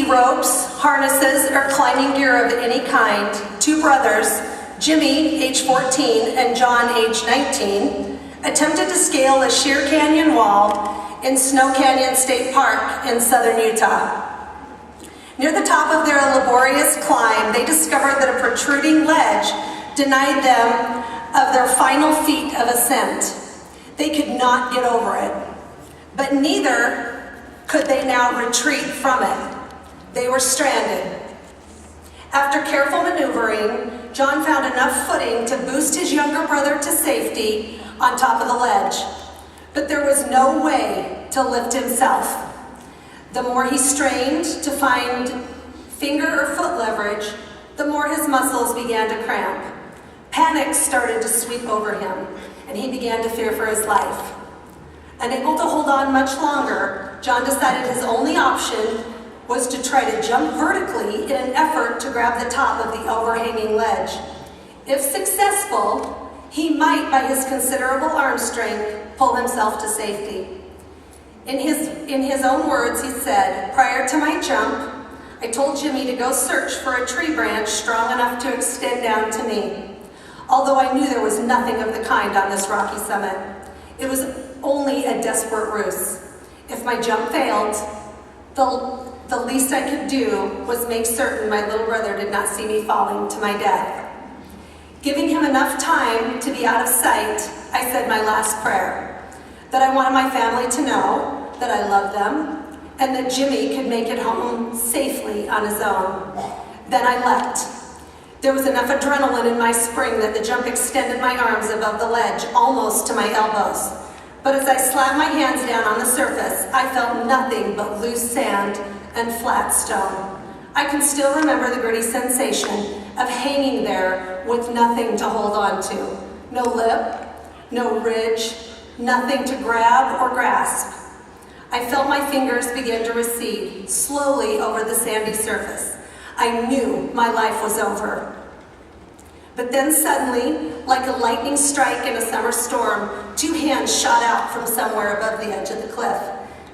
using ropes, harnesses, or climbing gear of any kind, two brothers, Jimmy, age 14, and John, age 19, attempted to scale the sheer canyon wall in Snow Canyon State Park in southern Utah. Near the top of their laborious climb, they discovered that a protruding ledge denied them of their final feat of ascent. They could not get over it, but neither could they now retreat from it. They were stranded. After careful maneuvering, John found enough footing to boost his younger brother to safety on top of the ledge, but there was no way to lift himself. The more he strained to find finger or foot leverage, the more his muscles began to cramp. Panic started to sweep over him, and he began to fear for his life. Unable to hold on much longer, John decided his only option was to try to jump vertically in an effort to grab the top of the overhanging ledge. If successful, he might, by his considerable arm strength, pull himself to safety. In his own words, he said, "Prior to my jump, I told Jimmy to go search for a tree branch strong enough to extend down to me. Although I knew there was nothing of the kind on this rocky summit. It was only a desperate ruse. If my jump failed, the least I could do was make certain my little brother did not see me falling to my death." Giving him enough time to be out of sight, I said my last prayer, that I wanted my family to know that I loved them, and that Jimmy could make it home safely on his own. Then I leapt. There was enough adrenaline in my spring that the jump extended my arms above the ledge, almost to my elbows. But as I slammed my hands down on the surface, I felt nothing but loose sand and flat stone. I can still remember the gritty sensation of hanging there with nothing to hold on to. No lip, no ridge, nothing to grab or grasp. I felt my fingers begin to recede slowly over the sandy surface. I knew my life was over. But then suddenly, like a lightning strike in a summer storm, two hands shot out from somewhere above the edge of the cliff,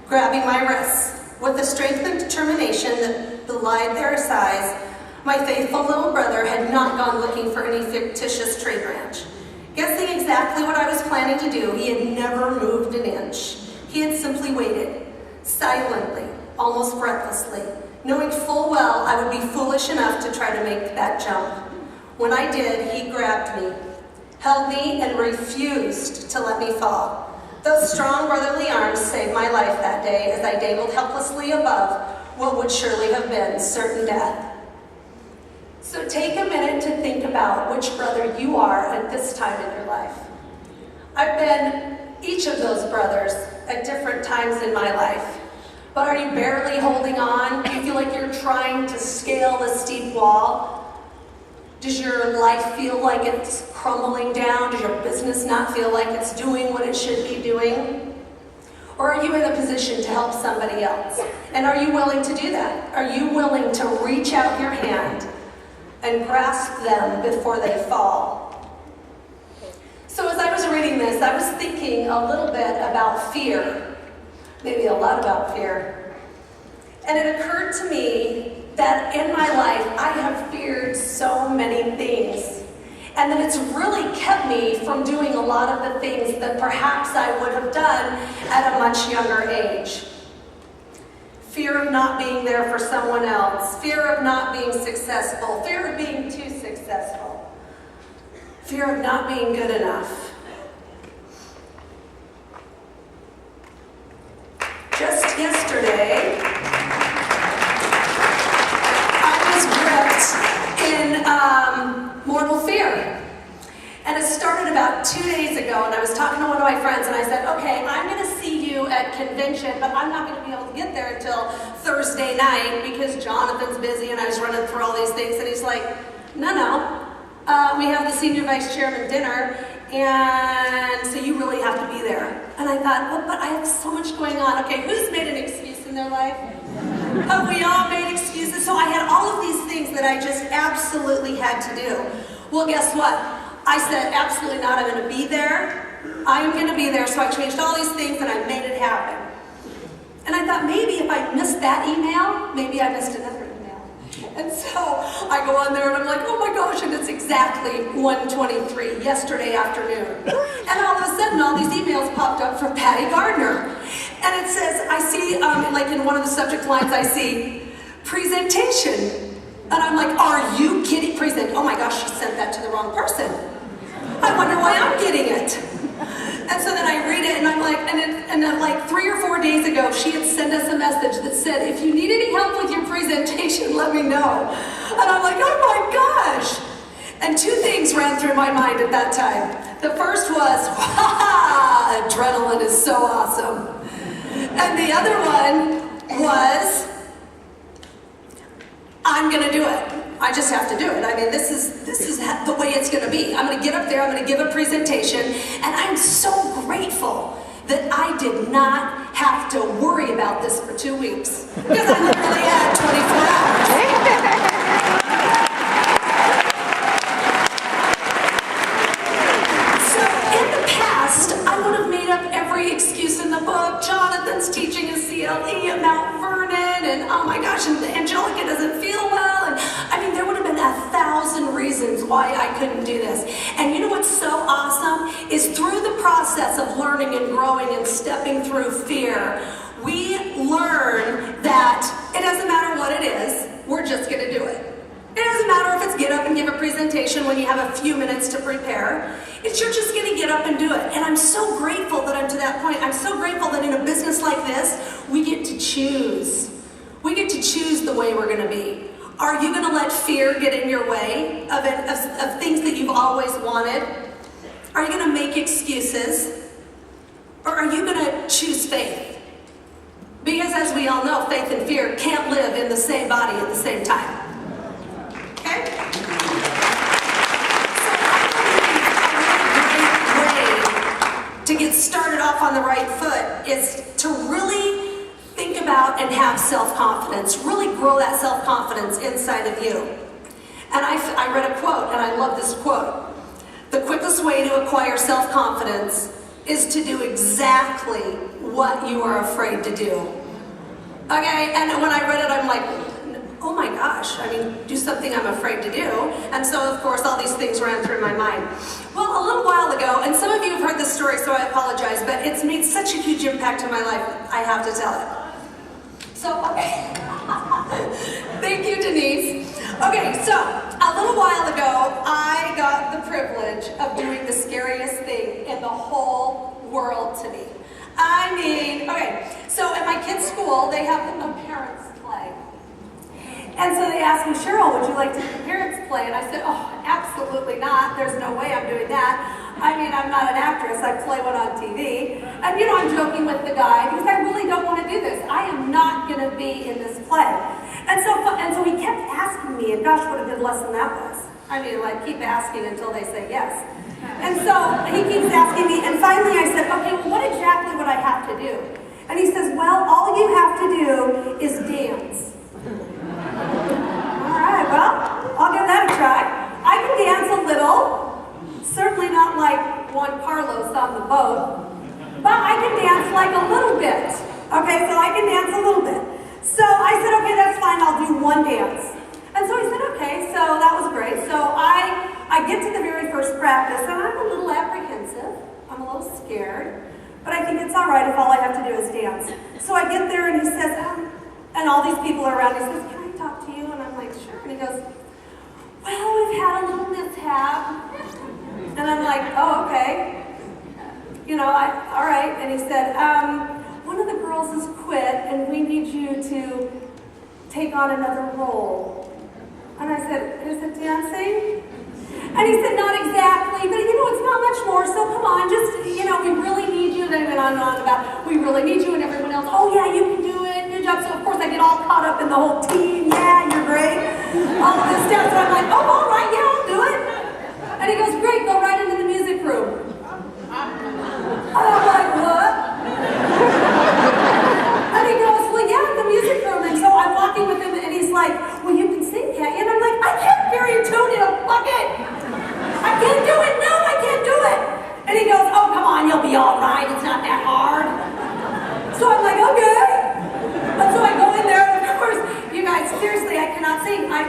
grabbing my wrists. With a strength and determination that belied their size, my faithful little brother had not gone looking for any fictitious tree branch. Guessing exactly what I was planning to do, he had never moved an inch. He had simply waited, silently, almost breathlessly, knowing full well I would be foolish enough to try to make that jump. When I did, he grabbed me, held me, and refused to let me fall. Those strong brotherly arms saved my life that day as I dangled helplessly above what would surely have been certain death. So take a minute to think about which brother you are at this time in your life. I've been each of those brothers at different times in my life. But are you barely holding on? Do you feel like you're trying to scale a steep wall? Does your life feel like it's crumbling down? Does your business not feel like it's doing what it should be doing? Or are you in a position to help somebody else? And are you willing to do that? Are you willing to reach out your hand and grasp them before they fall? So as I was reading this, I was thinking a little bit about fear, maybe a lot about fear. And it occurred to me that in my life, I have feared so many things, and that it's really kept me from doing a lot of the things that perhaps I would have done at a much younger age. Fear of not being there for someone else, fear of not being successful, fear of being too successful, fear of not being good enough. Just yesterday, mortal fear. And it started about 2 days ago, and I was talking to one of my friends, and I said, okay, I'm going to see you at convention, but I'm not going to be able to get there until Thursday night because Jonathan's busy, and I was running through all these things, and he's like, no, we have the senior vice chairman dinner, and so you really have to be there. And I thought, well, but I have so much going on. Okay, who's made an excuse in their life? Have we all made excuses? So I had all of these things that I just absolutely had to do. Well, guess what? I said, absolutely not. I'm going to be there. I'm going to be there. So I changed all these things and I made it happen. And I thought maybe if I missed that email, maybe I missed another email. And so I go on there and I'm like, oh my gosh, and it's exactly 1:23 yesterday afternoon. And all of a sudden, all these emails popped up from Patty Gardner. And it says, I see, like in one of the subject lines, I see presentation. And I'm like, are you kidding? Oh my gosh, she sent that to the wrong person. I wonder why I'm getting it. And so then I read it and I'm like, and then like 3 or 4 days ago, she had sent us a message that said, if you need any help with your presentation, let me know. And I'm like, oh my gosh. And 2 things ran through my mind at that time. The first was, ha, adrenaline is so awesome. And the other one was, I'm gonna do it. I just have to do it. I mean, this is the way it's gonna be. I'm gonna get up there, I'm gonna give a presentation, and I'm so grateful that I did not have to worry about this for 2 weeks, because I literally had 24 hours. So in the past, I would have made up every excuse in the book. Jonathan's teaching a CLE at Mount Vernon, and oh my gosh, and Angelica doesn't feel well, and I mean, there would have been 1,000 reasons why I couldn't do this. And you know what's so awesome is through the process of learning and growing and stepping through fear, we learn that it doesn't matter what it is, we're just gonna do it. It doesn't matter if it's get up and give a presentation when you have a few minutes to prepare. It's you're just gonna get up and do it. And I'm so grateful that I'm to that point. I'm so grateful that in a business like this, we get to choose. We get to choose the way we're gonna be. Are you gonna let fear get in your way of things that you've always wanted? Are you gonna make excuses? Or are you gonna choose faith? Because as we all know, faith and fear can't live in the same body at the same time. Okay? So I believe a great way to get started off on the right foot is to really think about and have self-confidence. Really grow that self-confidence inside of you. And I read a quote, and I love this quote. The quickest way to acquire self-confidence is to do exactly what you are afraid to do. Okay, and when I read it, I'm like, oh my gosh, I mean, do something I'm afraid to do. And so, of course, all these things ran through my mind. Well, a little while ago, and some of you have heard this story, so I apologize, but it's made such a huge impact in my life, I have to tell it. So, okay. Thank you, Denise. Okay, so a little while ago, I got the privilege of doing the scariest thing in the whole world to me. I mean, okay, so at my kids' school, they have a parents' play. And so they asked me, Sheryl, would you like to do the parents' play? And I said, oh, absolutely not. There's no way I'm doing that. I mean, I'm not an actress. I play one on TV. And, you know, I'm joking with the guy because I really don't want to do this. I am not going to be in this play. And so he kept asking me, and gosh, what a good lesson that was. I mean, like, keep asking until they say yes. And so he keeps asking me, and finally I said, okay, well, what exactly would I have to do? And he says, well, all you have to do is dance. All right, well, I'll give that a try. I can dance a little. Certainly not like Juan Carlos on the boat, but I can dance like a little bit. Okay, so I can dance a little bit. So I said, okay, that's fine, I'll do one dance. And so he said, okay, so that was great. So I get to the very first practice, and I'm a little apprehensive. I'm a little scared, but I think it's all right if all I have to do is dance. So I get there, and he says, and all these people are around, he says, can I talk to you? And I'm like, sure. And he goes, well, we've had a little mishap. And I'm like, oh, okay. You know, all right. And he said, one of the girls has quit, and we need you to take on another role. And I said, is it dancing? And he said, not exactly, but you know, it's not much more, so come on, just, you know, we really need you. And I went on and on about, we really need you, and everyone else, oh yeah, you can do it, good job. So of course I get all caught up in the whole team, yeah, you're great, all of this stuff. So I'm like, oh, all right, yeah, I'll do it. And he goes, great, go right into the music room. And I'm like, what? And he goes, well, yeah, the music room. And so I'm walking with him, and he's like, well, you can sing, can't you? And I'm like, I can't carry a tune in a bucket. I can't do it. No, I can't do it. And he goes, oh, come on, you'll be all right. It's not that hard. So I'm like, okay. And so I go in there, and of course,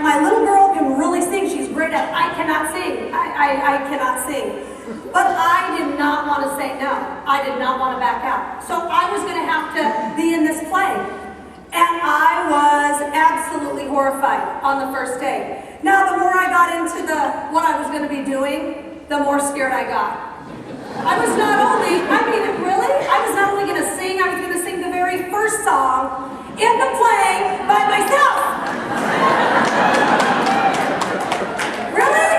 my little girl can really sing. She's great at it. I cannot sing. I cannot sing. But I did not want to say no. I did not want to back out. So I was going to have to be in this play. And I was absolutely horrified on the first day. Now, the more I got into what I was going to be doing, the more scared I got. I was not only going to sing, I was going to sing the very first song in the play by myself. Really?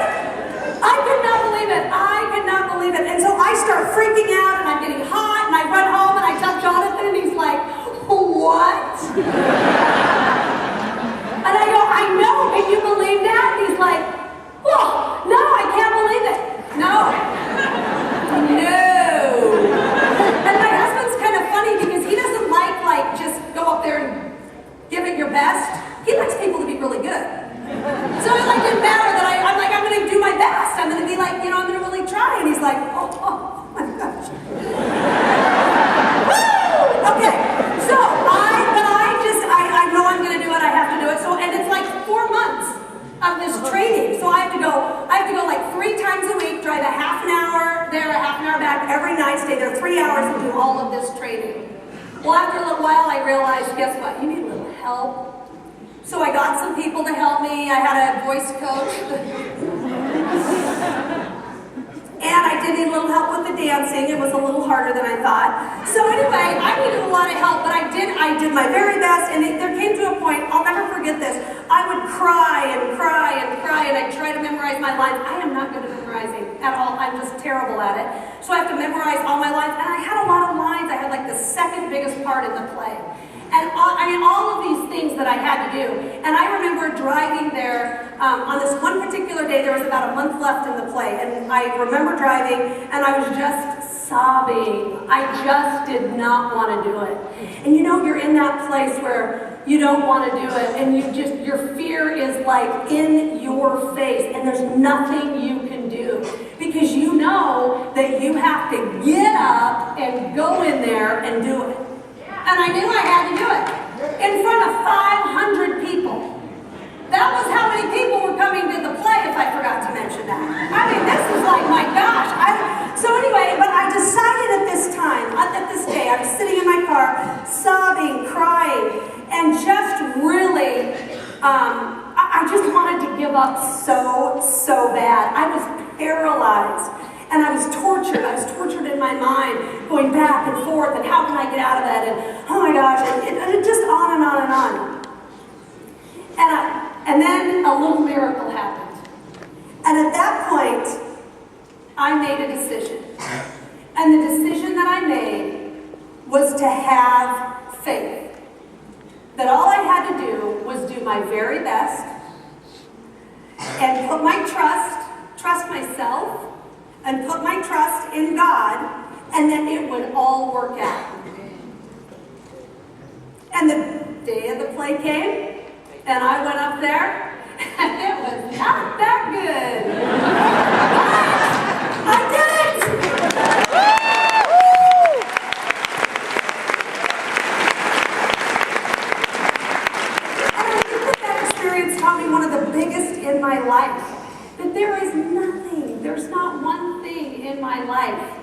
I could not believe it. I could not believe it. And so I start freaking out, and I'm getting hot, and I run home, and I tell Jonathan, and he's like, what? And I go, I know, can you believe that? And he's like, well, no, I can't believe it. No. And my husband's kind of funny because he doesn't like just go up there and give it your best. He likes people to be really good. So it didn't matter that I'm like, I'm going to do my best. I'm going to be like, I'm going to really try. And he's like, oh my gosh. Okay, so I know I'm going to do it. I have to do it. So, and it's like 4 months of this training. So I have to go like 3 times a week, drive a half an hour there, a half an hour back every night, stay there 3 hours and do all of this training. Well, after a little while, I realized, guess what? You need a little help. So I got some people to help me. I had a voice coach. And I did need a little help with the dancing. It was a little harder than I thought. So anyway, I needed a lot of help, but I did my very best, and there came to a point, I'll never forget this. I would cry and cry and cry, and I'd try to memorize my lines. I am not good at memorizing at all. I'm just terrible at it. So I have to memorize all my lines, and I had a lot of lines. I had like the second biggest part in the play. And all of these things that I had to do. And I remember driving there on this one particular day. There was about a month left in the play. And I remember driving, and I was just sobbing. I just did not want to do it. And you're in that place where you don't want to do it. And your fear is like in your face. And there's nothing you can do. Because you know that you have to get up and go in there and do it. And I knew I had to do it in front of 500 people. That was how many people were coming to the play, if I forgot to mention that. I mean, this is like, my gosh. So anyway, but I decided at this day, I was sitting in my car, sobbing, crying, and just really, I just wanted to give up so bad. I was paralyzed. And I was tortured. I was tortured in my mind, going back and forth, and how can I get out of that? And oh my gosh, and just on and on and on. And then a little miracle happened. And at that point, I made a decision. And the decision that I made was to have faith. That all I had to do was do my very best and put my trust myself, and put my trust in God, and then it would all work out. And the day of the play came, and I went up there, and it was not that good. But I did it! And I think that experience taught me one of the biggest in my life. That there is nothing, there's not one thing in my life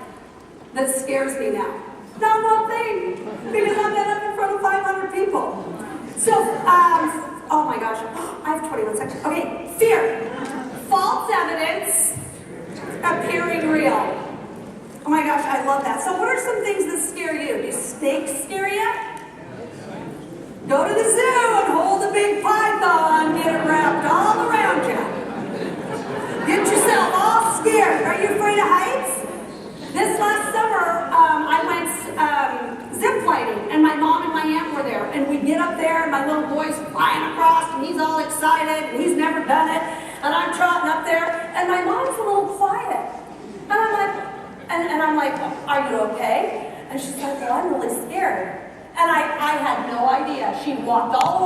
that scares me now. Not one thing, because I've been up in front of 500 people. So, oh my gosh, I have 21 seconds. Okay, fear. False evidence appearing real. Oh my gosh, I love that. So what are some things that scare you? Do snakes scare you? Go to the zoo and hold a big python, get it wrapped all around you. Get yourself all scared. Are you afraid of heights? This last summer, I went ziplining, and my mom and my aunt were there. And we get up there, and my little boy's flying across, and he's all excited, and he's never done it. And I'm trotting up there, and my mom's a little quiet. And I'm like, are you okay? And she's like, well, I'm really scared. And I had no idea. She walked all